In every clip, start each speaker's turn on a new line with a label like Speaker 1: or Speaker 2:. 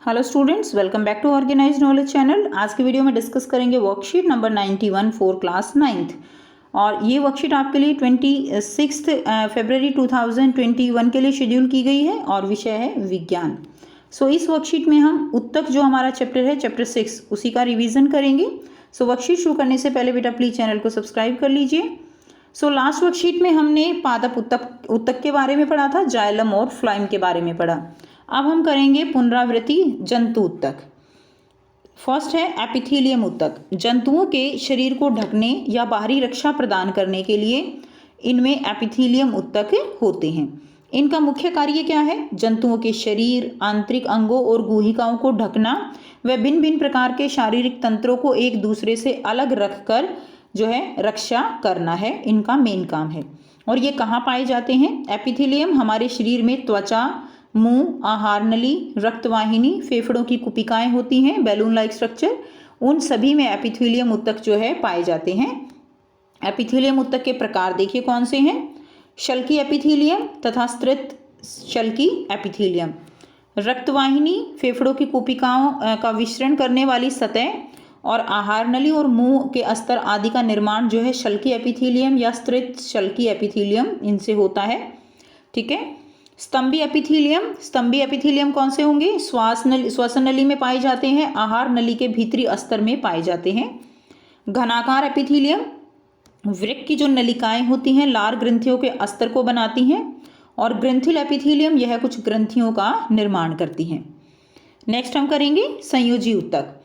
Speaker 1: Hello students, welcome back to organise knowledge channel. आज की video में डिस्कस करेंगे worksheet number 91 for class 9th। और ये वर्कशीट आपके लिए 26 फरवरी 2021 के लिए शेड्यूल की गई है और विषय है विज्ञान। सो इस वर्कशीट में हम उत्तक जो हमारा चैप्टर है, चैप्टर 6, उसी का रिवीजन करेंगे। सो वर्कशीट शुरू करने से पहले बेटा प्लीज़ चैनल को सब्सक्राइब कर लीजिए। सो लास्ट वर्कशीट में हमने पादप उत्तक के बारे में पढ़ा था, जाइलम और फ्लोएम के बारे में पढ़ा। अब हम करेंगे पुनरावृत्ति जंतु उत्तक। फर्स्ट है एपिथेलियम उत्तक। जंतुओं के शरीर को ढकने या बाहरी रक्षा प्रदान करने के लिए इनमें एपिथेलियम उत्तक होते हैं। इनका मुख्य कार्य क्या है? जंतुओं के शरीर, आंतरिक अंगों और गुहिकाओं को ढकना व भिन्न भिन्न प्रकार के शारीरिक तंत्रों को एक दूसरे से अलग रखकर जो है रक्षा करना है, इनका मेन काम है। और ये कहाँ पाए जाते हैं? एपिथेलियम हमारे शरीर में त्वचा, मुंह, आहार नली, रक्तवाहिनी, फेफड़ों की कुपिकाएं होती हैं, बैलून लाइक स्ट्रक्चर, उन सभी में एपिथेलियम उत्तक जो है पाए जाते हैं। एपिथेलियम उत्तक के प्रकार देखिए कौन से हैं? शल्की एपिथेलियम तथा स्तृत शल्की एपिथेलियम। रक्तवाहिनी, फेफड़ों की कुपिकाओं का विसरण करने वाली सतह और आहार नली और मुंह के अस्तर आदि का निर्माण जो है शल्की एपिथेलियम या स्तृत शल्की एपिथेलियम इनसे होता है। ठीक है। स्तंभी एपिथेलियम, स्तंभी एपिथेलियम कौन से होंगे? श्वसन नली में पाए जाते हैं, आहार नली के भीतरी अस्तर में पाए जाते हैं। घनाकार एपिथेलियम, वृक्क की जो नलिकाएं होती हैं लार ग्रंथियों के अस्तर को बनाती हैं। और ग्रंथिल एपिथेलियम, यह कुछ ग्रंथियों का निर्माण करती हैं। नेक्स्ट हम करेंगे संयोजी उत्तक।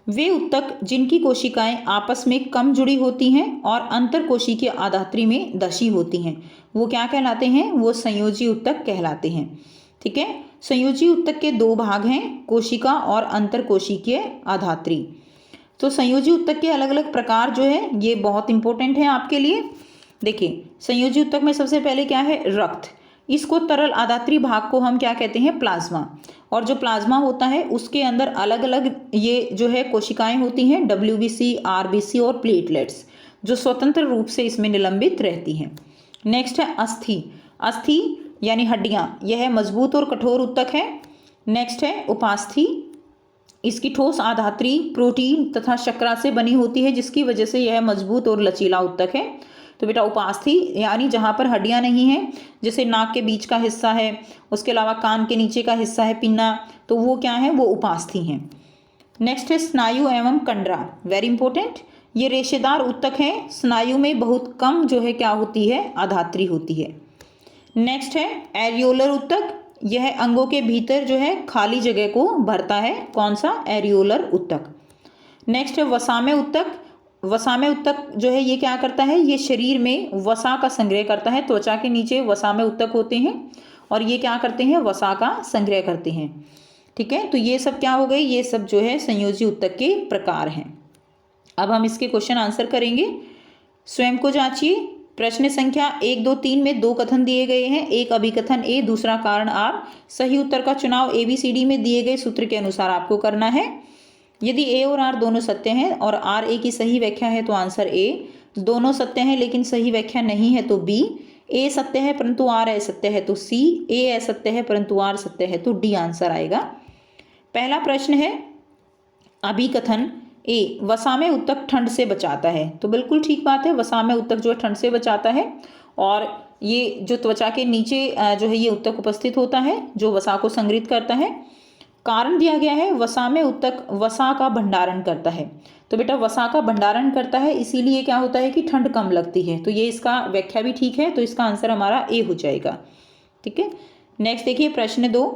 Speaker 1: वे उत्तक जिनकी कोशिकाएं आपस में कम जुड़ी होती हैं और अंतरकोशिकीय आधात्री में दशी होती हैं, वो क्या कहलाते हैं? वो संयोजी उत्तक कहलाते हैं। ठीक है। संयोजी उत्तक के दो भाग हैं, कोशिका और अंतरकोशिकीय आधात्री। तो संयोजी उत्तक के अलग अलग प्रकार जो है ये बहुत इंपॉर्टेंट है आपके लिए। देखिए, संयोजी उत्तक में सबसे पहले क्या है? रक्त। इसको तरल आधात्री भाग को हम क्या कहते हैं? प्लाज्मा। और जो प्लाज्मा होता है उसके अंदर अलग अलग ये जो है कोशिकाएं होती हैं, WBC, RBC और प्लेटलेट्स, जो स्वतंत्र रूप से इसमें निलंबित रहती हैं। नेक्स्ट है अस्थि। अस्थि यानी हड्डियां, यह मजबूत और कठोर उत्तक है। नेक्स्ट है उपास्थि। इसकी ठोस आधात्री प्रोटीन तथा शर्करा से बनी होती है, जिसकी वजह से यह मजबूत और लचीला उत्तक है। तो बेटा उपास्थि यानी जहाँ पर हड्डियाँ नहीं हैं, जैसे नाक के बीच का हिस्सा है, उसके अलावा कान के नीचे का हिस्सा है पिन्ना, तो वो क्या है? वो उपास्थि हैं। नेक्स्ट है स्नायु एवं कंडरा, वेरी इंपॉर्टेंट। ये रेशेदार उत्तक है। स्नायु में बहुत कम जो है क्या होती है? आधात्री होती है। नेक्स्ट है एरियोलर उत्तक। यह अंगों के भीतर जो है खाली जगह को भरता है। कौन सा? एरियोलर उत्तक। नेक्स्ट है वसामय उत्तक। वसामय उत्तक जो है ये क्या करता है? ये शरीर में वसा का संग्रह करता है। त्वचा के नीचे वसामय उत्तक होते हैं और ये क्या करते हैं? वसा का संग्रह करते हैं। ठीक है। तो ये सब क्या हो गए? ये सब जो है संयोजी उत्तक के प्रकार हैं। अब हम इसके क्वेश्चन आंसर करेंगे। स्वयं को जांचिए। प्रश्न संख्या 1, 2, 3 में 2 कथन दिए गए हैं, एक अभिकथन ए, दूसरा कारण आर। सही उत्तर का चुनाव ABCD में दिए गए सूत्र के अनुसार आपको करना है। यदि ए और आर दोनों सत्य हैं और आर ए की सही व्याख्या है तो आंसर ए। दोनों सत्य हैं लेकिन सही व्याख्या नहीं है तो बी। ए सत्य है परंतु आर असत्य है तो सी। ए असत्य है परंतु आर सत्य है तो डी आंसर आएगा। पहला प्रश्न है अभिकथन ए, वसामय उत्तक ठंड से बचाता है। तो बिल्कुल ठीक बात है, वसामय उत्तक जो है ठंड से बचाता है। और ये जो त्वचा के नीचे जो है ये उत्तक उपस्थित होता है जो वसा को संग्रहित करता है। कारण दिया गया है वसामय उत्तक वसा का भंडारण करता है। तो बेटा वसा का भंडारण करता है, इसीलिए क्या होता है कि ठंड कम लगती है। तो ये इसका व्याख्या भी ठीक है, तो इसका आंसर हमारा ए हो जाएगा। ठीक है। नेक्स्ट देखिए प्रश्न 2,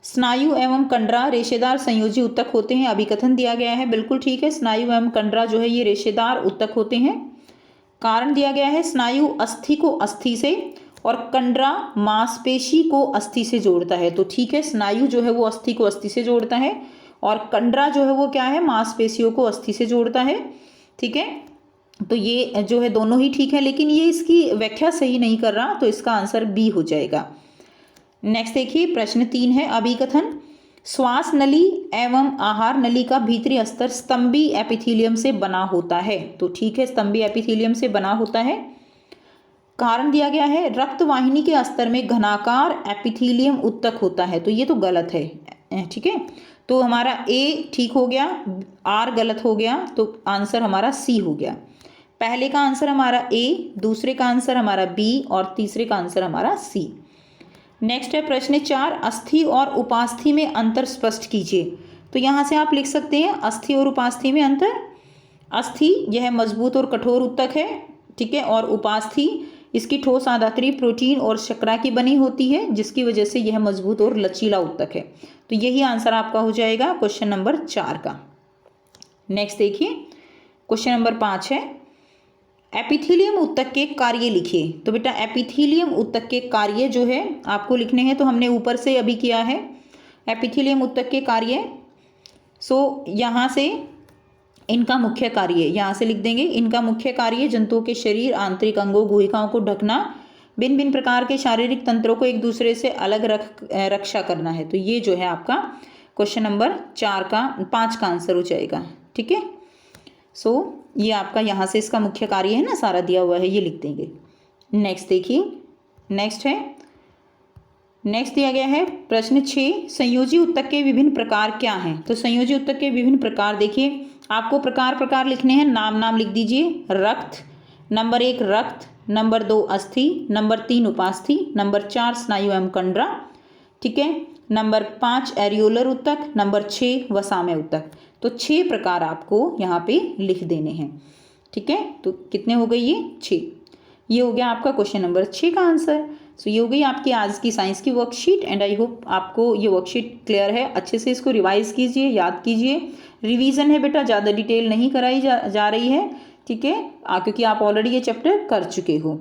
Speaker 1: स्नायु एवं कंडरा रेशेदार संयोजी उत्तक होते हैं। अभिकथन दिया गया है, बिल्कुल ठीक है। स्नायु एवं कंडरा जो है ये रेशेदार उत्तक होते हैं। कारण दिया गया है स्नायु अस्थि को अस्थि से और कंडरा मांसपेशी को अस्थि से जोड़ता है। तो ठीक है, स्नायु जो है वो अस्थि को अस्थि से जोड़ता है और कंडरा जो है वो क्या है? मांसपेशियों को अस्थि से जोड़ता है। ठीक है। तो ये जो है दोनों ही ठीक है, लेकिन ये इसकी व्याख्या सही नहीं कर रहा, तो इसका आंसर बी हो जाएगा। नेक्स्ट देखिए प्रश्न 3 है अभिकथन, श्वास नली एवं आहार नली का भीतरी अस्तर स्तंभी एपिथेलियम से बना होता है। तो ठीक है, स्तंभी एपिथेलियम से बना होता है। कारण दिया गया है रक्तवाहिनी के अस्तर में घनाकार एपिथेलियम उत्तक होता है। तो ये तो गलत है। ठीक है, तो हमारा ए ठीक हो गया, आर गलत हो गया, तो आंसर हमारा सी हो गया। पहले का आंसर हमारा ए, दूसरे का आंसर हमारा बी और तीसरे का आंसर हमारा सी। नेक्स्ट है प्रश्न 4, अस्थि और उपास्थि में अंतर स्पष्ट कीजिए। तो यहाँ से आप लिख सकते हैं अस्थि और उपास्थि में अंतर। अस्थि यह मजबूत और कठोर ऊतक है, ठीक है, और उपास्थि इसकी ठोस आधात्री प्रोटीन और शर्करा की बनी होती है, जिसकी वजह से यह मजबूत और लचीला ऊतक है। तो यही आंसर आपका हो जाएगा क्वेश्चन नंबर 4 का। नेक्स्ट देखिए क्वेश्चन नंबर 5 है, एपिथेलियम ऊतक के कार्य लिखिए। तो बेटा एपिथेलियम ऊतक के कार्य जो है आपको लिखने हैं, तो हमने ऊपर से अभी किया है एपिथेलियम ऊतक के कार्य। सो यहाँ से इनका मुख्य कार्य यहाँ से लिख देंगे। इनका मुख्य कार्य जंतुओं के शरीर, आंतरिक अंगों, गुहिकाओं को ढकना, भिन्न भिन्न प्रकार के शारीरिक तंत्रों को एक दूसरे से अलग रक्षा करना है। तो ये जो है आपका क्वेश्चन नंबर 5 का आंसर हो जाएगा, ठीक है। सो ये आपका यहाँ से इसका मुख्य कार्य है ना, सारा दिया हुआ है, ये लिख देंगे। नेक्स्ट देखिए, नेक्स्ट दिया गया है प्रश्न 6, संयोजी ऊतक के विभिन्न प्रकार क्या हैं। तो संयोजी ऊतक के विभिन्न प्रकार देखिए, आपको प्रकार लिखने हैं, नाम लिख दीजिए। रक्त, नंबर 1 रक्त, नंबर 2 अस्थि, नंबर 3 उपास्थि, नंबर 4 स्नायु एवं कंडरा, ठीक है, नंबर 5 एरियोलर ऊतक, नंबर 6 वसामय ऊतक। तो 6 प्रकार आपको यहाँ पे लिख देने हैं, ठीक है। तो कितने हो गए ये 6। ये हो गया आपका क्वेश्चन नंबर 6 का आंसर। सो ये हो गई आपकी आज की साइंस की वर्कशीट एंड आई होप आपको ये वर्कशीट क्लियर है। अच्छे से इसको रिवाइज कीजिए, याद कीजिए। रिवीजन है बेटा, ज़्यादा डिटेल नहीं कराई जा रही है, ठीक है, क्योंकि आप ऑलरेडी ये चैप्टर कर चुके हो।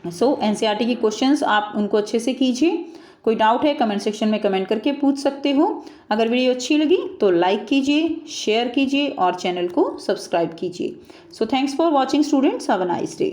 Speaker 1: सो एनसीईआरटी के क्वेश्चंस आप उनको अच्छे से कीजिए। कोई डाउट है कमेंट सेक्शन में कमेंट करके पूछ सकते हो। अगर वीडियो अच्छी लगी तो लाइक कीजिए, शेयर कीजिए और चैनल को सब्सक्राइब कीजिए। So thanks for watching students, have a nice day.